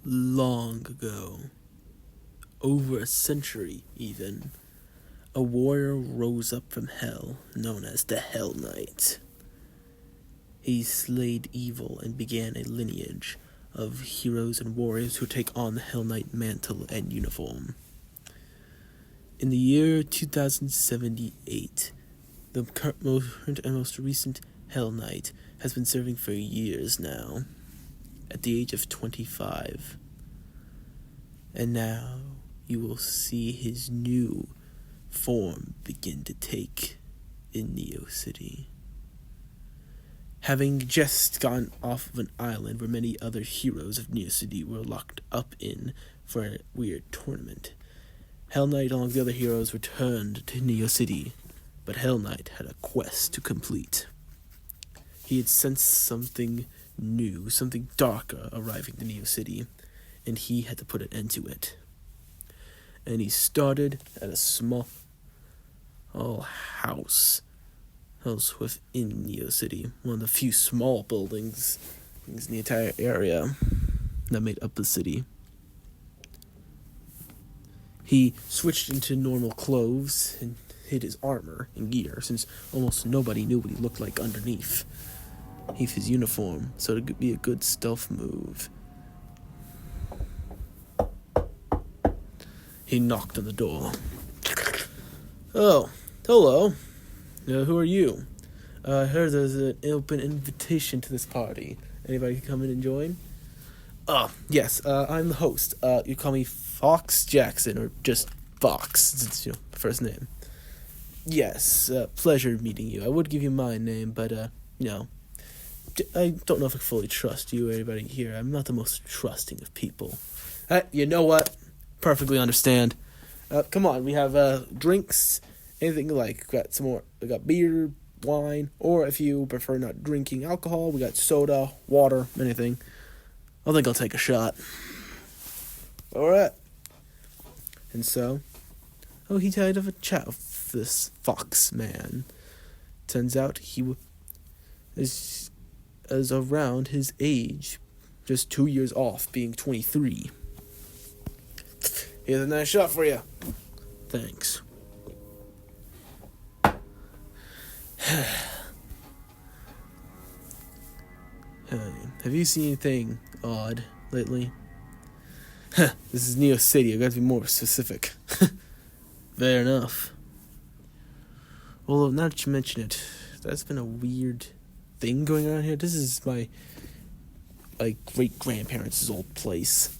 long ago, over a century even, a warrior rose up from hell, known as the Hell Knight. He slayed evil and began a lineage of heroes and warriors who take on the Hell Knight mantle and uniform. In the year 2078, the current and most recent Hell Knight has been serving for years now, at the age of 25. And now you will see his new form begin to take in Neo City. Having just gone off of an island where many other heroes of Neo City were locked up in for a weird tournament, Hell Knight, along with the other heroes, returned to Neo City, but Hell Knight had a quest to complete. He had sensed something new, something darker arriving to Neo City, and he had to put an end to it. And he started at a small house within Neo City, one of the few small buildings in the entire area that made up the city. He switched into normal clothes and hid his armor and gear, since almost nobody knew what he looked like underneath his uniform, so it could be a good stealth move. He knocked on the door. Oh, hello. Who are you? I heard there's an open invitation to this party. Anybody can come in and join? Yes, I'm the host. You call me Fox Jackson, or just Fox. It's first name. Yes, pleasure meeting you. I would give you my name, but, I don't know if I fully trust you or anybody here. I'm not the most trusting of people. You know what? Perfectly understand. Come on, we have drinks, anything you like. We got beer, wine, or if you prefer not drinking alcohol, we got soda, water, anything. I think I'll take a shot. Alright. And so, he had a chat with this Fox man. Turns out he is around his age, just 2 years off, being 23. Here's a nice shot for you. Thanks. Have you seen anything odd lately? This is Neo City. I've got to be more specific. Fair enough. Well, now that you mention it, that's been a weird thing going on here. This is my great-grandparents' old place.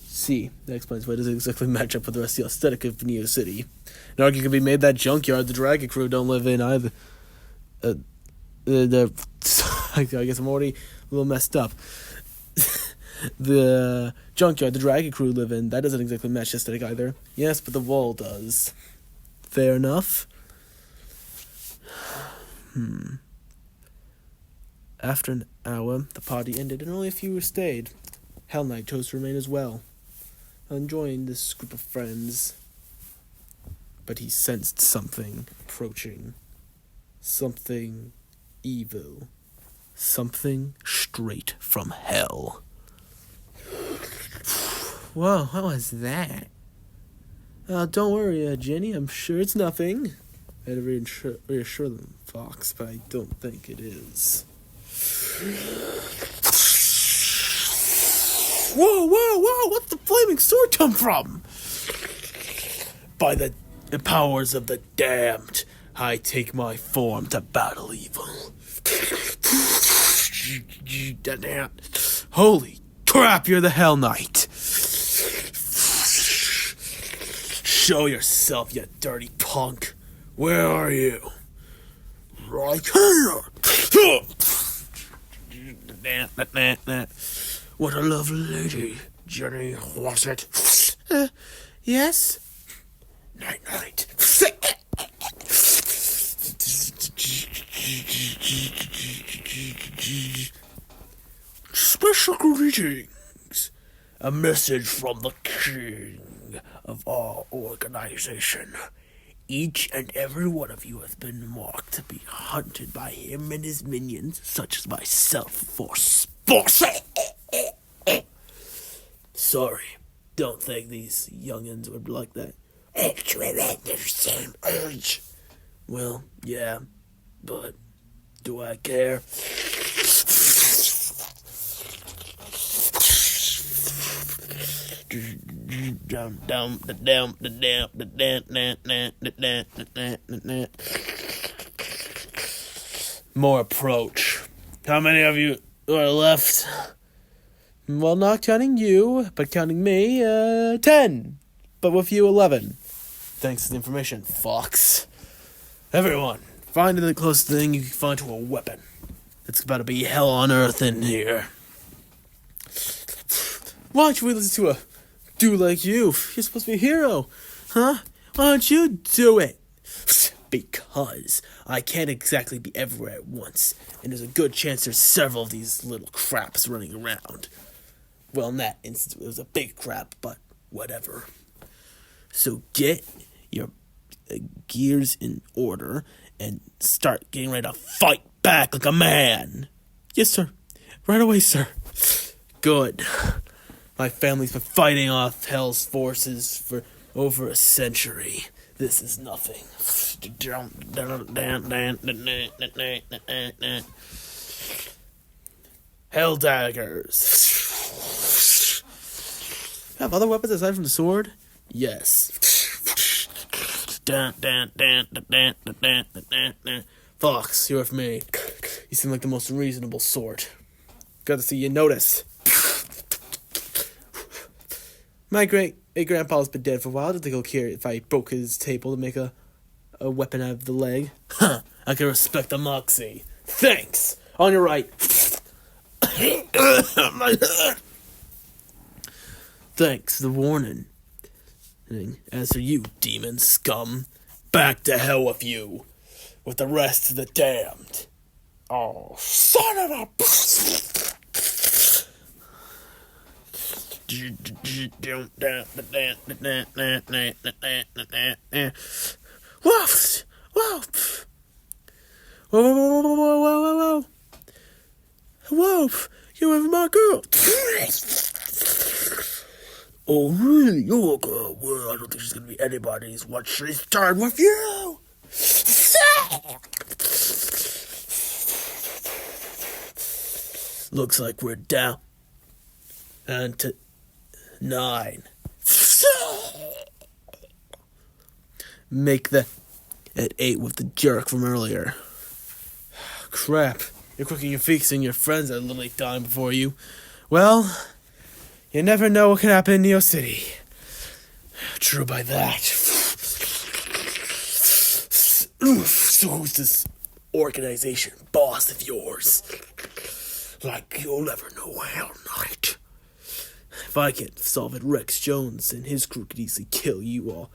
See, that explains why it doesn't exactly match up with the rest of the aesthetic of Neo City. An argument can be made that junkyard the Dragon Crew don't live in either. I guess I'm already a little messed up. The junkyard the Dragon Crew live in, that doesn't exactly match the aesthetic either. Yes, but the wall does. Fair enough. After an hour, the party ended and only a few stayed. Hell Knight chose to remain as well, enjoying this group of friends. But he sensed something approaching. Something evil. Something straight from hell. Whoa, what was that? Don't worry, Jenny, I'm sure it's nothing. I had to reassure them, Fox, but I don't think it is. Whoa, what's the flaming sword come from? By the powers of the damned, I take my form to battle evil. Holy crap, you're the Hell Knight. Show yourself, you dirty punk. Where are you? Right here. What a lovely lady, Jenny, was it? Yes? Night. Special greetings. A message from the king of our organization. Each and every one of you has been marked to be hunted by him and his minions, such as myself, for sport. sorry. Don't think these youngins would like that. Actually, they're the same age. Well, yeah, but do I care? More approach. How many of you are left? Well, not counting you, but counting me, 10. But with you, 11. Thanks for the information, Fox. Everyone, find the closest thing you can find to a weapon. It's about to be hell on earth in here. Why don't we listen to a dude like you? You're supposed to be a hero, huh? Why don't you do it? Because I can't exactly be everywhere at once, and there's a good chance there's several of these little craps running around. Well, in that instance, it was a big crap, but whatever. So get your gears in order and start getting ready to fight back like a man. Yes, sir. Right away, sir. Good. My family's been fighting off Hell's forces for over a century. This is nothing. Hell daggers. Have other weapons aside from the sword? Yes. Fox, you're with me. You seem like the most reasonable sort. Got to see you notice. My great-grandpa's been dead for a while. I don't think he'll care if I broke his table to make a weapon out of the leg. Huh, I can respect the moxie. Thanks! On your right. Thanks for the warning. As for you, demon scum, back to hell with you. With the rest of the damned. Oh, son of a... Woof! Woof! Whoa, whoa, whoa, whoa, whoa, whoa, whoa! Woof! You have my girl! Oh, really? You're a girl? Well, I don't think she's gonna be anybody's once she's done with you! Looks like we're down. And to 9. Make the at 8 with the jerk from earlier. Crap. You're cooking your feet and your friends are literally dying before you. Well, you never know what can happen in Neo City. True by that. So who's this organization boss of yours? Like you'll never know, Hell Knight. If I can't solve it, Rex Jones and his crew could easily kill you all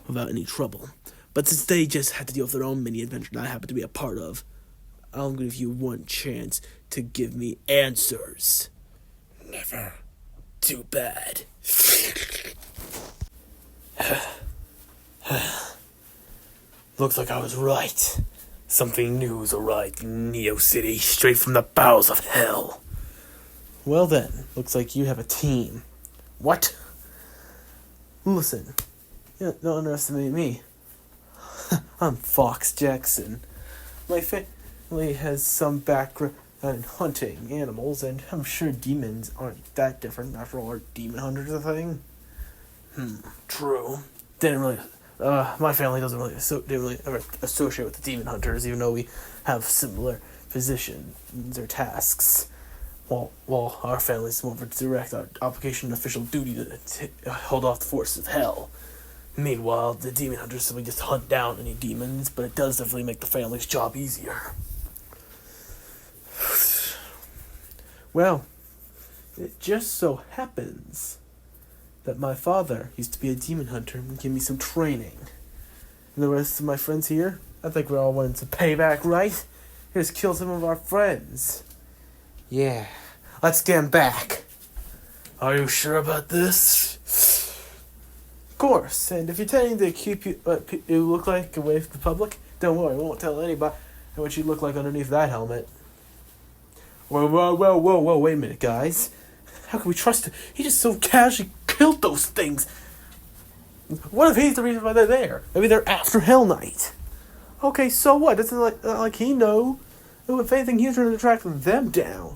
without any trouble. But since they just had to deal with their own mini-adventure that I happen to be a part of, I'll give you one chance to give me answers. Never. Too bad. Looks like I was right. Something new is arrived in Neo City, straight from the bowels of hell. Well then, looks like you have a team. What? Listen, don't underestimate me. I'm Fox Jackson. My family has some background in hunting animals, and I'm sure demons aren't that different. After all, are demon hunters a thing? True. My family didn't really ever associate with the demon hunters, even though we have similar positions or tasks. While our family is more of a direct obligation and official duty to hold off the forces of hell. Meanwhile, the demon hunters simply just hunt down any demons, but it does definitely make the family's job easier. Well, it just so happens that my father used to be a demon hunter and give me some training. And the rest of my friends here, I think we're all wanting to pay back, right? Just kill some of our friends. Yeah, let's get him back. Are you sure about this? Of course, and if you're tending to keep you look like away from the public, don't worry, we won't tell anybody what you look like underneath that helmet. Whoa, wait a minute, guys. How can we trust him? He just so casually killed those things. What if he's the reason why they're there? Maybe they're after Hell Knight. Okay, so what? Doesn't like he know? If anything, he's trying to track them down.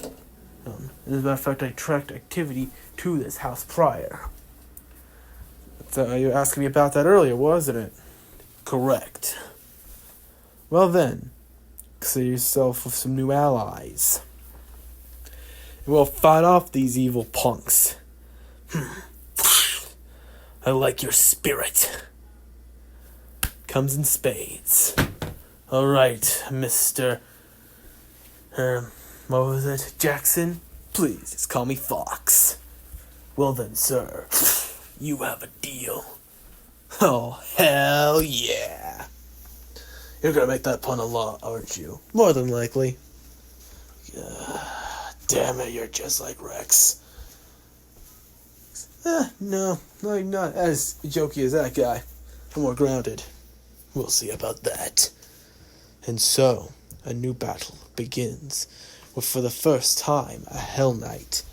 As a matter of fact, I tracked activity to this house prior. You were asking me about that earlier, wasn't it? Correct. Well then, consider yourself with some new allies. We'll fight off these evil punks. I like your spirit. Comes in spades. Alright, Mr. What was it? Jackson? Please, just call me Fox. Well then, sir, you have a deal. Oh, hell yeah. You're gonna make that pun a lot, aren't you? More than likely. Damn it, you're just like Rex. No, not as jokey as that guy. I'm more grounded. We'll see about that. And so, a new battle begins, where for the first time, a Hell Knight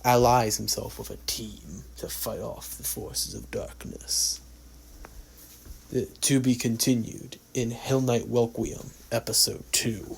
allies himself with a team to fight off the forces of darkness. To be continued in Hell Knight Requiem, Episode 2.